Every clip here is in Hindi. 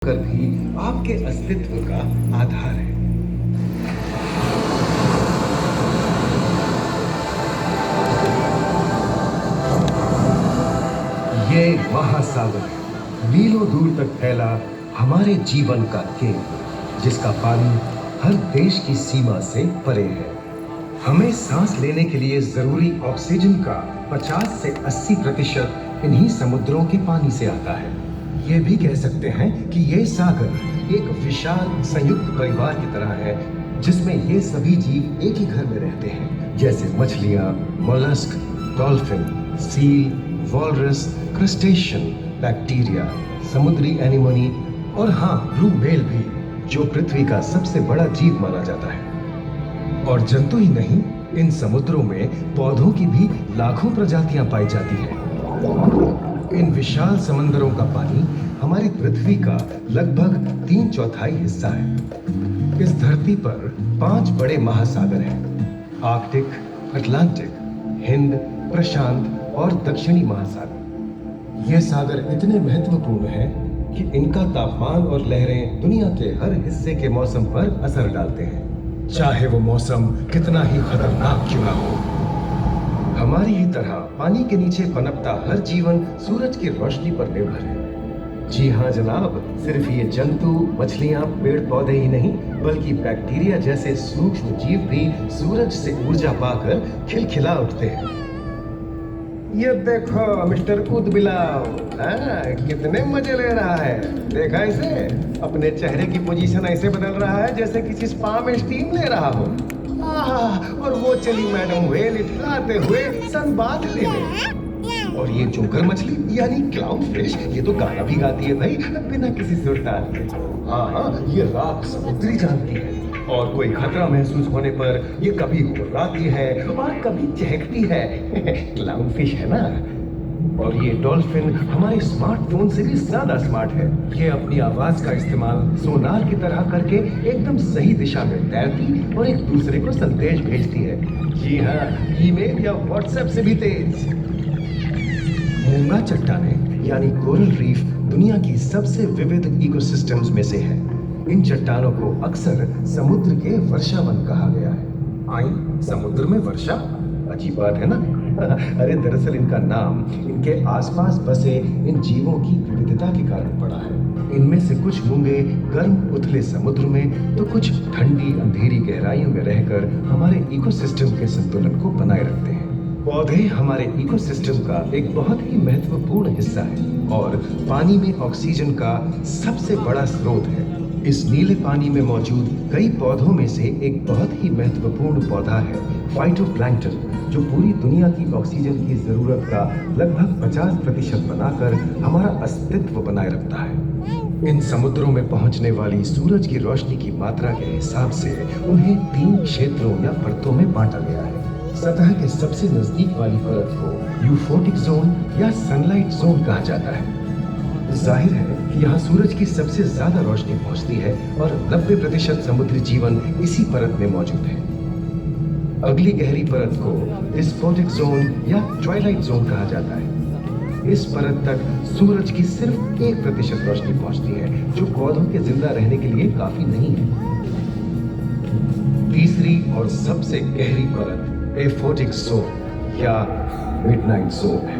कर भी आपके अस्तित्व का आधार है। ये महासागर है, मीलों दूर तक फैला हमारे जीवन का केंद्र, जिसका पानी हर देश की सीमा से परे है। हमें सांस लेने के लिए जरूरी ऑक्सीजन का 50 से 80% इन्हीं समुद्रों के पानी से आता है। ये भी कह सकते हैं कि ये सागर एक विशाल संयुक्त परिवार की तरह है, जिसमें ये सभी जीव एक ही घर में रहते हैं, जैसे मछलियां, mollusc, dolphin, seal, walrus, crustacean, bacteria, समुद्री एनीमोनी और हाँ, ब्लू व्हेल भी, जो पृथ्वी का सबसे बड़ा जीव माना जाता है। और जंतु ही नहीं, इन समुद्रों में पौधों की भी लाखों प्रजातियां पाई जाती हैं। इन विशाल समंदरों का पानी हमारी पृथ्वी का लगभग 3/4 हिस्सा है। इस धरती पर 5 बड़े महासागर हैं: आर्कटिक, अटलांटिक, हिंद, प्रशांत और दक्षिणी महासागर। ये सागर इतने महत्वपूर्ण हैं कि इनका तापमान और लहरें दुनिया के हर हिस्से के मौसम पर असर डालते हैं, चाहे वो मौसम कितना ही खतरनाक क्यों ना हो। हमारी ही तरह पानी के नीचे पनपता हर जीवन सूरज की रोशनी पर निर्भर है। जी हाँ जनाब, सिर्फ ये जंतु, मछलियां, पेड़ पौधे ही नहीं, बल्कि बैक्टीरिया जैसे सूक्ष्म जीव भी सूरज से ऊर्जा पाकर खिलखिला उठते हैं। ये देखो मिस्टर ऊदबिलाव, कितने मजे ले रहा है। देखा इसे, अपने चेहरे की पोजीशन ऐसे बदल रहा है जैसे किसी स्पा में स्टीम ले रहा हो। और वो चली मैडम व्हेल इठलाते हुए सनबाथ लेने। और ये जोकर मछली यानी क्लाउन फिश, ये तो गाना भी गाती है भाई, बिना किसी सुर ताल के। हाँ, ये रात समुद्री जानती है, और कोई खतरा महसूस होने पर ये कभी घुर्राती है और कभी चहकती है। क्लाउन फिश है ना। और ये डॉल्फिन हमारे स्मार्टफोन से भी ज्यादा स्मार्ट है। ये अपनी आवाज का इस्तेमाल सोनार की तरह करके एकदम सही दिशा में तैरती और एक दूसरे को संदेश भेजती है। जी हाँ, ईमेल या व्हाट्सएप से भी तेज। मूंगा चट्टानें यानी कोरल रीफ दुनिया की सबसे विविध इकोसिस्टम्स में से है। इन चट्टानों को अक्सर समुद्र के वर्षावन कहा गया है। आई, समुद्र में वर्षा, अजीब बात है ना। अरे दरअसल इनका नाम इनके आसपास बसे इन जीवों की विविधता के कारण पड़ा है। इनमें से कुछ मूंगे गर्म उथले समुद्र में, तो कुछ ठंडी अंधेरी गहराइयों में रहकर हमारे इकोसिस्टम के संतुलन को बनाए रखते हैं। पौधे हमारे इकोसिस्टम का एक बहुत ही महत्वपूर्ण हिस्सा है और पानी में ऑक्सीजन का सबसे बड़ा स्रोत है। इस नीले पानी में मौजूद कई पौधों में से एक बहुत ही महत्वपूर्ण पौधा है फाइटोप्लैंक्टन, जो पूरी दुनिया की ऑक्सीजन की जरूरत का लगभग 50% बनाकर हमारा अस्तित्व बनाए रखता है। इन समुद्रों में पहुंचने वाली सूरज की रोशनी की मात्रा के हिसाब से उन्हें 3 क्षेत्रों या परतों में बांटा गया है। सतह के सबसे नजदीक वाली परत को यूफोटिक जोन या सनलाइट जोन कहा जाता है। जाहिर है कि यहाँ सूरज की सबसे ज्यादा रोशनी पहुंचती है और 90% समुद्री जीवन इसी परत में मौजूद है। अगली गहरी परत को डिस्पोटिक जोन या ट्वाइलाइट जोन कहा जाता है। इस परत तक सूरज की सिर्फ 1% रोशनी पहुंचती है, जो पौधों के जिंदा रहने के लिए काफी नहीं है। तीसरी और सबसे गहरी परत एफोटिक जोन या मिडनाइट जोन है।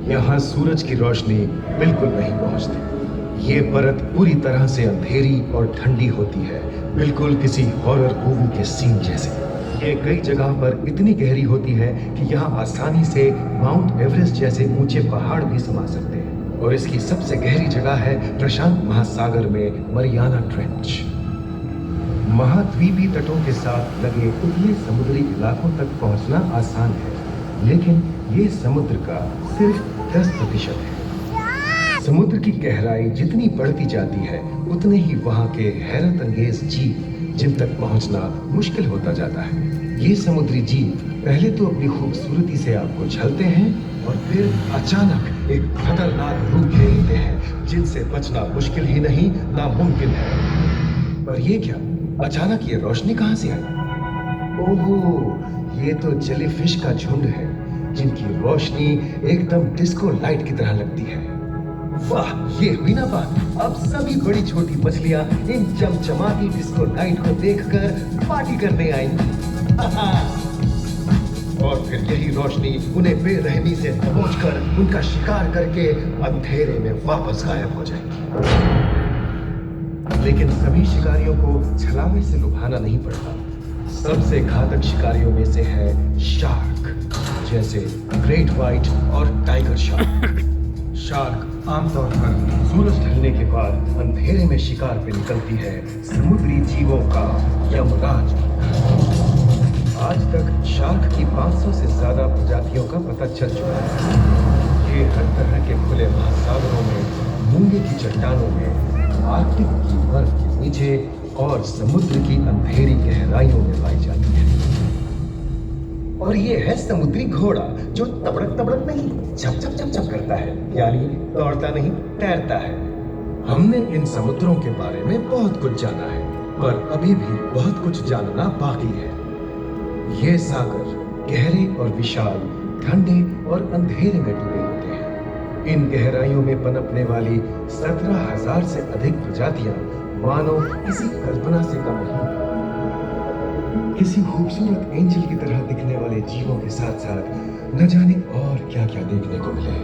यहाँ सूरज की रोशनी बिल्कुल नहीं पहुंचती। ये परत पूरी तरह से अंधेरी और ठंडी होती है, बिल्कुल किसी हॉरर मूवी के सीन जैसे। ये कई जगह पर इतनी गहरी होती है कि यहाँ आसानी से माउंट एवरेस्ट जैसे ऊंचे पहाड़ भी समा सकते हैं। और इसकी सबसे गहरी जगह है प्रशांत महासागर में मरियाना ट्रेंच। महाद्वीपीय तटों के साथ लगे उतले समुद्री इलाकों तक पहुंचना आसान है, लेकिन ये समुद्र का सिर्फ 10% है। समुद्र की गहराई जितनी बढ़ती जाती है, उतने ही वहाँ के हैरत अंगेज जीव जिन तक पहुंचना मुश्किल होता जाता है। ये समुद्री जीव पहले तो अपनी खूबसूरती से आपको झलते हैं और फिर अचानक एक खतरनाक रूप ले लेते हैं, जिनसे बचना मुश्किल ही नहीं, नामुमकिन है। पर ये क्या, अचानक ये रोशनी कहाँ से आई? ओहो, ये तो जेलीफिश का झुंड है, जिनकी रोशनी एकदम डिस्को लाइट की तरह लगती है। वाह, ये हुई ना बात। अब सभी बड़ी छोटी मछलियां इन चमचमाती डिस्को नाइट को देखकर पार्टी करने आएंगी। और फिर यही रोशनी उन्हें बेरहमी से दबोचकर उनका शिकार करके अंधेरे में वापस गायब हो जाएगी। लेकिन सभी शिकारियों को छलावे से लुभाना नहीं पड़ता। सबसे घातक शिकारियों में से है शार्क, जैसे ग्रेट व्हाइट और टाइगर शार्क। शार्क आमतौर पर सूरज ढलने के बाद अंधेरे में शिकार पे निकलती है समुद्री जीवों का यमराज। आज तक शार्क की 500 से ज्यादा प्रजातियों का पता चल चुका है। ये हर तरह के खुले महासागरों में, मूंगे की चट्टानों में, आर्कटिक की बर्फ के नीचे और समुद्र की अंधेरी गहराइयों में पाई जाती है। और ये है समुद्री घोड़ा, जो तबड़क तबड़क नहीं, झप झप झप झप करता है, यानी दौड़ता नहीं, तैरता है। हमने इन समुद्रों के बारे में बहुत कुछ जाना है, पर अभी भी बहुत कुछ जानना बाकी है। ये सागर गहरे और विशाल, ठंडे और अंधेरे में डूबे होते हैं। इन गहराइयों में पनपने वाली 17,000 से अधिक प्रजातियां मानो किसी कल्पना से कम नहीं। किसी खूबसूरत एंजल की तरह दिखने वाले जीवों के साथ साथ न जाने और क्या क्या देखने को मिले।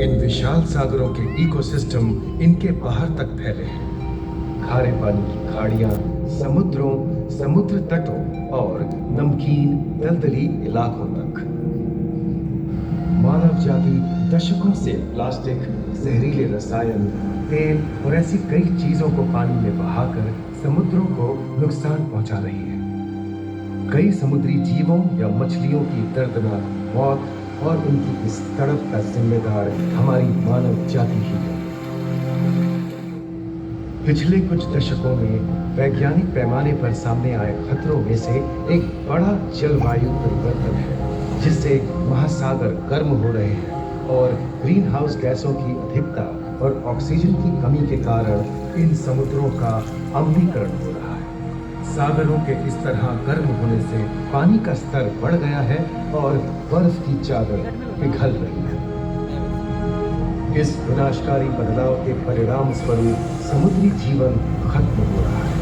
इन विशाल सागरों के इकोसिस्टम इनके बाहर तक फैले हैं। खारे पानी की खाड़ियां, समुद्रों, समुद्र तटों और नमकीन दलदली इलाकों तक। मानव जाति दशकों से प्लास्टिक, जहरीले रसायन, तेल और ऐसी कई चीजों को पानी में बहाकर समुद्रों को नुकसान पहुंचा रही है। कई समुद्री जीवों या मछलियों की दर्दनाक मौत और उनकी इस तड़प का जिम्मेदार हमारी मानव जाति ही है। पिछले कुछ दशकों में वैज्ञानिक पैमाने पर सामने आए खतरों में से एक बड़ा जलवायु परिवर्तन है, जिससे महासागर गर्म हो रहे हैं और ग्रीन हाउस गैसों की अधिकता और ऑक्सीजन की कमी के कारण इन समुद्रों का अम्लीकरण हो रहा है। सागरों के इस तरह गर्म होने से पानी का स्तर बढ़ गया है और बर्फ की चादर पिघल रही है। इस विनाशकारी बदलाव के परिणाम स्वरूप समुद्री जीवन खत्म हो रहा है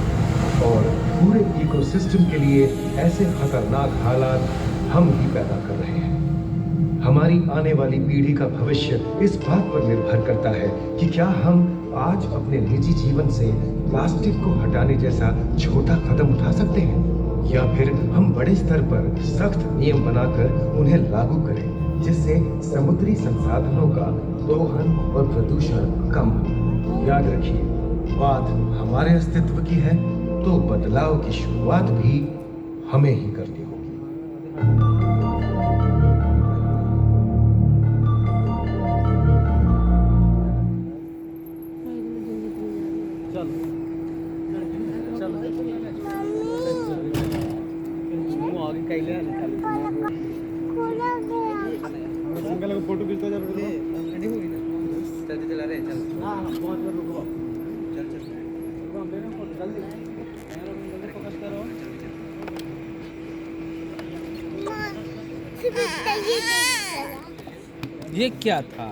और पूरे इकोसिस्टम के लिए ऐसे खतरनाक हालात हम ही पैदा कर रहे हैं। हमारी आने वाली पीढ़ी का भविष्य इस बात पर निर्भर करता है कि क्या हम आज अपने निजी जीवन से प्लास्टिक को हटाने जैसा छोटा कदम उठा सकते हैं, या फिर हम बड़े स्तर पर सख्त नियम बनाकर उन्हें लागू करें, जिससे समुद्री संसाधनों का दोहन और प्रदूषण कम हो। याद रखिए, बात हमारे अस्तित्व की है, तो बदलाव की शुरुआत भी हमें ही करनी होगी। फोटो खींचता जा रहा है। चलते चला रहे चल। हाँ बहुत बार रुको। चल चल हम ले रहे हैं फोटो जल्दी। जल्दी फोकस करो। ये क्या था?